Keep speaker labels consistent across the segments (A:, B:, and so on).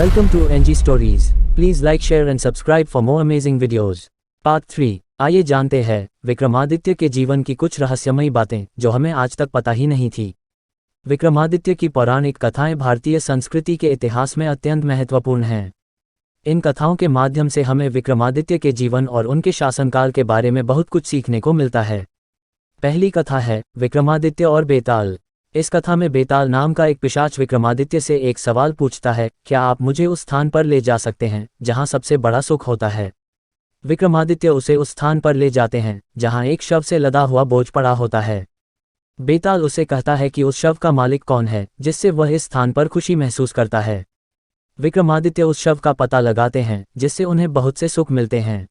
A: Welcome to NG Stories. Please like, share and subscribe for more amazing videos. Part 3. आइए जानते हैं विक्रमादित्य के जीवन की कुछ रहस्यमयी बातें जो हमें आज तक पता ही नहीं थी। विक्रमादित्य की पौराणिक कथाएं भारतीय संस्कृति के इतिहास में अत्यंत महत्वपूर्ण हैं। इन कथाओं के माध्यम से हमें विक्रमादित्य के जीवन और उनके शासनकाल के बारे में बहुत कुछ सीखने को मिलता है। पहली कथा है विक्रमादित्य और बेताल। इस कथा में बेताल नाम का एक पिशाच विक्रमादित्य से एक सवाल पूछता है, क्या आप मुझे उस स्थान पर ले जा सकते हैं जहां सबसे बड़ा सुख होता है। विक्रमादित्य उसे उस स्थान पर ले जाते हैं जहां एक शव से लदा हुआ बोझ पड़ा होता है। बेताल उसे कहता है कि उस शव का मालिक कौन है जिससे वह इस स्थान पर खुशी महसूस करता है। विक्रमादित्य उस शव का पता लगाते हैं जिससे उन्हें बहुत से सुख मिलते हैं।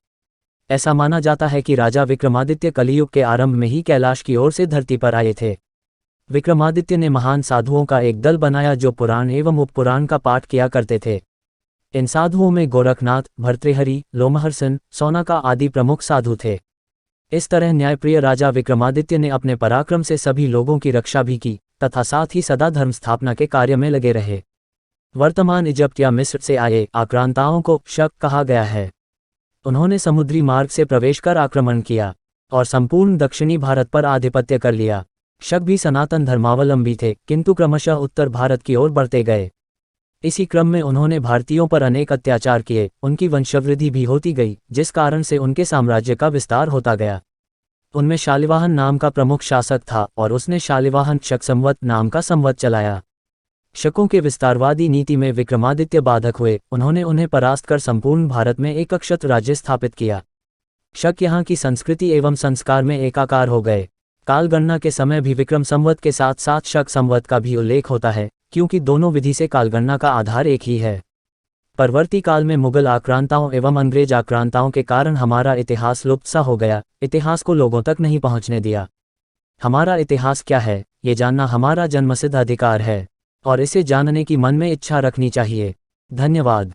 A: ऐसा माना जाता है कि राजा विक्रमादित्य कलियुग के आरंभ में ही कैलाश की ओर से धरती पर आए थे। विक्रमादित्य ने महान साधुओं का एक दल बनाया जो पुराण एवं उपपुराण का पाठ किया करते थे। इन साधुओं में गोरखनाथ, भर्तृहरि, लोमहर्षण, सौनका आदि प्रमुख साधु थे। इस तरह न्यायप्रिय राजा विक्रमादित्य ने अपने पराक्रम से सभी लोगों की रक्षा भी की तथा साथ ही सदा धर्म स्थापना के कार्य में लगे रहे। वर्तमान इजिप्ट या मिस्र से आए आक्रांताओं को शक कहा गया है। उन्होंने समुद्री मार्ग से प्रवेश कर आक्रमण किया और संपूर्ण दक्षिणी भारत पर आधिपत्य कर लिया। शक भी सनातन धर्मावलंबी थे किंतु क्रमशः उत्तर भारत की ओर बढ़ते गए। इसी क्रम में उन्होंने भारतीयों पर अनेक अत्याचार किए, उनकी वंशवृद्धि भी होती गई जिस कारण से उनके साम्राज्य का विस्तार होता गया। उनमें शालिवाहन नाम का प्रमुख शासक था और उसने शालिवाहन शक संवत नाम का संवत चलाया। शकों के विस्तारवादी नीति में विक्रमादित्य बाधक हुए। उन्होंने उन्हें परास्त कर संपूर्ण भारत में एक अक्षत राज्य स्थापित किया। शक यहाँ की संस्कृति एवं संस्कार में एकाकार हो गए। कालगणना के समय भी विक्रम संवत के साथ साथ शक संवत का भी उल्लेख होता है क्योंकि दोनों विधि से कालगणना का आधार एक ही है। परवर्ती काल में मुगल आक्रांताओं एवं अंग्रेज आक्रांताओं के कारण हमारा इतिहास लुप्त सा हो गया। इतिहास को लोगों तक नहीं पहुंचने दिया। हमारा इतिहास क्या है ये जानना हमारा जन्मसिद्ध अधिकार है और इसे जानने की मन में इच्छा रखनी चाहिए। धन्यवाद।